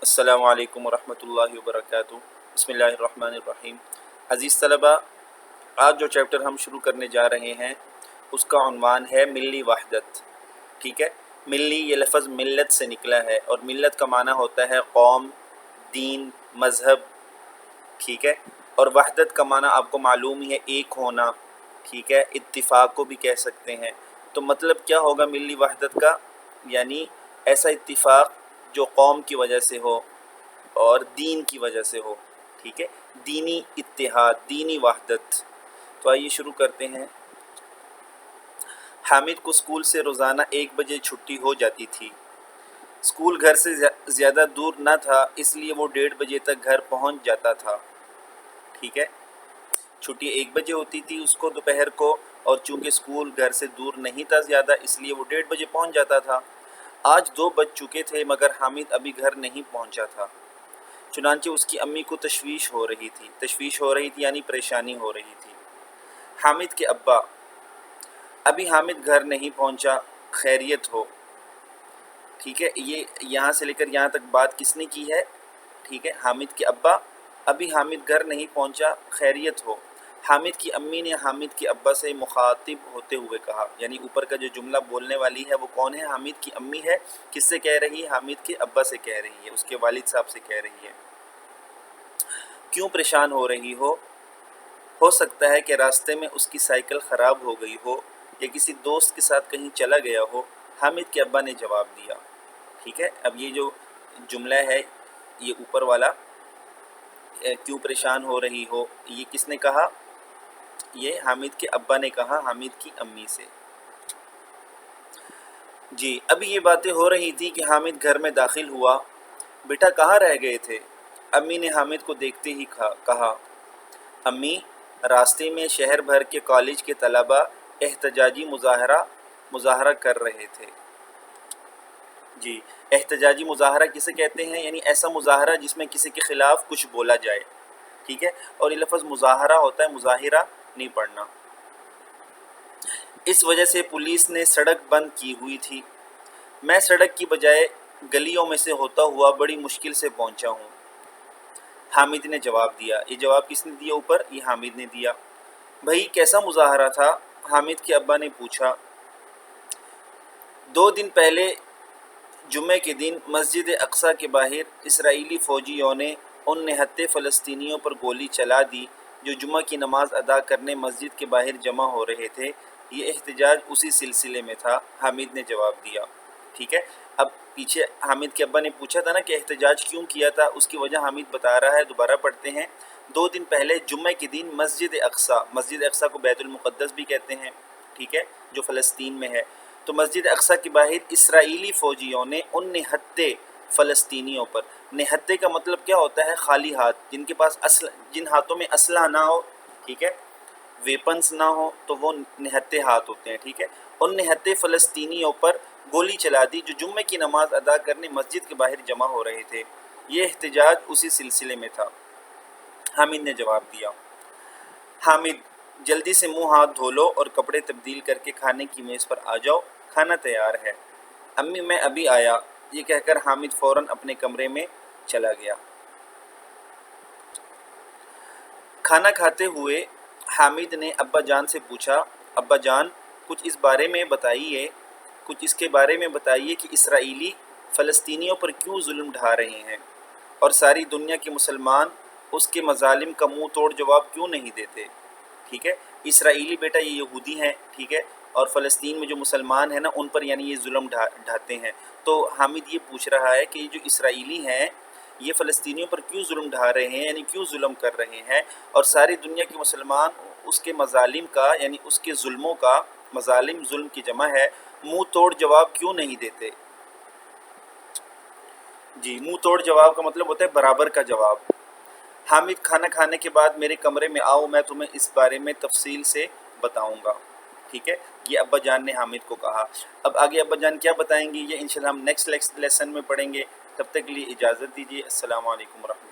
السلام علیکم ورحمۃ اللہ وبرکاتہ۔ بسم اللہ الرحمن الرحیم۔ عزیز طلبہ، آج جو چیپٹر ہم شروع کرنے جا رہے ہیں اس کا عنوان ہے ملی وحدت۔ ٹھیک ہے، ملی یہ لفظ ملت سے نکلا ہے اور ملت کا معنی ہوتا ہے قوم، دین، مذہب۔ ٹھیک ہے، اور وحدت کا معنی آپ کو معلوم ہی ہے، ایک ہونا۔ ٹھیک ہے، اتفاق کو بھی کہہ سکتے ہیں۔ تو مطلب کیا ہوگا ملی وحدت کا؟ یعنی ایسا اتفاق جو قوم کی وجہ سے ہو اور دین کی وجہ سے ہو۔ ٹھیک ہے، دینی اتحاد، دینی وحدت۔ تو آئیے شروع کرتے ہیں۔ حامد کو اسکول سے روزانہ 1 بجے چھٹی ہو جاتی تھی۔ اسکول گھر سے زیادہ دور نہ تھا، اس لیے وہ 1:30 بجے تک گھر پہنچ جاتا تھا۔ ٹھیک ہے، چھٹی 1 بجے ہوتی تھی اس کو دوپہر کو، اور چونکہ اسکول گھر سے دور نہیں تھا زیادہ، اس لیے وہ 1:30 بجے پہنچ جاتا تھا۔ آج 2 بج چکے تھے مگر حامد ابھی گھر نہیں پہنچا تھا۔ چنانچہ اس کی امی کو تشویش ہو رہی تھی یعنی پریشانی ہو رہی تھی۔ حامد کے ابا: ابھی حامد گھر نہیں پہنچا، خیریت ہو؟ ٹھیک ہے، یہ یہاں سے لے کر یہاں تک بات کس نے کی ہے؟ ٹھیک ہے، حامد کے ابا: ابھی حامد گھر نہیں پہنچا، خیریت ہو؟ حامد کی امی نے حامد کے ابا سے مخاطب ہوتے ہوئے کہا، یعنی اوپر کا جو جملہ بولنے والی ہے وہ کون ہے؟ حامد کی امی ہے۔ کس سے کہہ رہی ہے؟ حامد کے ابا سے کہہ رہی ہے، اس کے والد صاحب سے کہہ رہی ہے۔ کیوں پریشان ہو رہی ہو سکتا ہے کہ راستے میں اس کی سائیکل خراب ہو گئی ہو یا کسی دوست کے ساتھ کہیں چلا گیا ہو، حامد کے ابا نے جواب دیا۔ ٹھیک ہے، اب یہ جو جملہ ہے یہ اوپر والا، کیوں پریشان ہو رہی ہو، یہ کس نے کہا؟ یہ حامد کے ابا نے کہا حامد کی امی سے۔ جی، ابھی یہ باتیں ہو رہی تھی کہ حامد گھر میں داخل ہوا۔ بیٹا کہاں رہ گئے تھے؟ امی نے حامد کو دیکھتے ہی کہا۔ امی، راستے میں شہر بھر کے کالج کے طلباء احتجاجی مظاہرہ کر رہے تھے۔ جی، احتجاجی مظاہرہ کسے کہتے ہیں؟ یعنی ایسا مظاہرہ جس میں کسی کے خلاف کچھ بولا جائے۔ ٹھیک ہے، اور یہ لفظ مظاہرہ ہوتا ہے، مظاہرہ نہیں پڑھنا۔ اس وجہ سے پولیس نے سڑک بند کی ہوئی تھی۔ میں سڑک کی بجائے گلیوں میں سے ہوتا ہوا بڑی مشکل سے پہنچا ہوں، حامد نے جواب دیا۔ یہ جواب کس نے دیا اوپر؟ یہ حامد نے دیا۔ بھئی کیسا مظاہرہ تھا؟ حامد کے ابا نے پوچھا۔ 2 دن پہلے جمعے کے دن مسجد اقصی کے باہر اسرائیلی فوجیوں نے ان نہتے فلسطینیوں پر گولی چلا دی جو جمعہ کی نماز ادا کرنے مسجد کے باہر جمع ہو رہے تھے۔ یہ احتجاج اسی سلسلے میں تھا، حامد نے جواب دیا۔ ٹھیک ہے، اب پیچھے حامد کے ابا نے پوچھا تھا نا کہ احتجاج کیوں کیا تھا، اس کی وجہ حامد بتا رہا ہے، دوبارہ پڑھتے ہیں۔ 2 دن پہلے جمعے کے دن مسجد اقصی کو بیت المقدس بھی کہتے ہیں، ٹھیک ہے، جو فلسطین میں ہے۔ تو مسجد اقصی کے باہر اسرائیلی فوجیوں نے ان نہتے فلسطینیوں پر، نہتے کا مطلب کیا ہوتا ہے؟ خالی ہاتھ، جن ہاتھوں میں اسلحہ نہ ہو، ٹھیک ہے، ویپنز نہ ہو، تو وہ نہتے ہاتھ ہوتے ہیں۔ ٹھیک ہے، ان نہتے فلسطینیوں پر گولی چلا دی جو جمعے کی نماز ادا کرنے مسجد کے باہر جمع ہو رہے تھے۔ یہ احتجاج اسی سلسلے میں تھا، حامد نے جواب دیا۔ حامد: جلدی سے منہ ہاتھ دھو لو اور کپڑے تبدیل کر کے کھانے کی میز پر آ جاؤ، کھانا تیار ہے۔ امی میں ابھی آیا، یہ کہہ کر حامد فوراً اپنے کمرے میں چلا گیا۔ کھانا کھاتے ہوئے حامد نے ابا جان سے پوچھا، ابا جان کچھ اس کے بارے میں بتائیے کہ اسرائیلی فلسطینیوں پر کیوں ظلم ڈھا رہے ہیں اور ساری دنیا کے مسلمان اس کے مظالم کا منہ توڑ جواب کیوں نہیں دیتے؟ ٹھیک ہے، اسرائیلی بیٹا یہ یہودی ہیں، ٹھیک ہے، اور فلسطین میں جو مسلمان ہیں نا ان پر یعنی یہ ظلم ڈھاتے ہیں۔ تو حامد یہ پوچھ رہا ہے کہ یہ جو اسرائیلی ہیں یہ فلسطینیوں پر کیوں ظلم ڈھا رہے ہیں، یعنی کیوں ظلم کر رہے ہیں، اور ساری دنیا کے مسلمان اس کے مظالم کا یعنی اس کے ظلموں کا، مظالم ظلم کی جمع ہے، منہ توڑ جواب کیوں نہیں دیتے؟ جی، منہ توڑ جواب کا مطلب ہوتا ہے برابر کا جواب۔ حامد: کھانا کھانے کے بعد میرے کمرے میں آؤ، میں تمہیں اس بارے میں تفصیل سے بتاؤں گا۔ ٹھیک ہے، یہ ابا جان نے حامد کو کہا۔ اب آگے ابا جان کیا بتائیں گے یہ انشاءاللہ ہم نیکسٹ لیسن میں پڑھیں گے۔ تب تک کے لیے اجازت دیجیے، السلام علیکم ورحمۃ اللہ۔